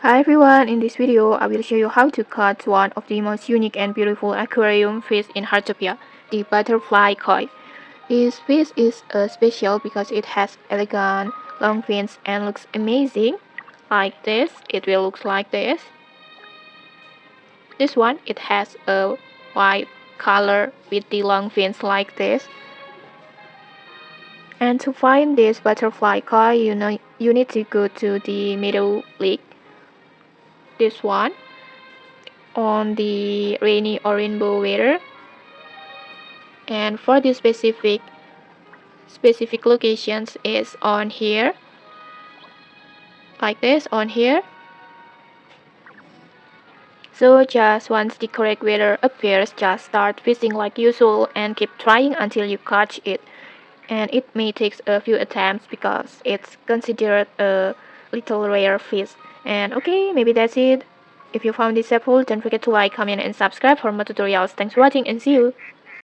Hi everyone, in this video I will show you how to catch one of the most unique and beautiful aquarium fish in Heartopia, the butterfly koi. This fish is special because it has elegant long fins and looks amazing. Like this, it will look like this. This one, it has a white color with the long fins like this. And to find this butterfly koi, you need to go to the Meadow Lake. This one. On the rainy or rainbow weather, and for the specific locations is on here, like this, on here. So just once the correct weather appears, just start fishing like usual and keep trying until you catch it. And it may take a few attempts because it's considered a little rare fish. And okay, maybe that's it. If you found this helpful, don't forget to like, comment and subscribe for more tutorials. Thanks for watching and see you.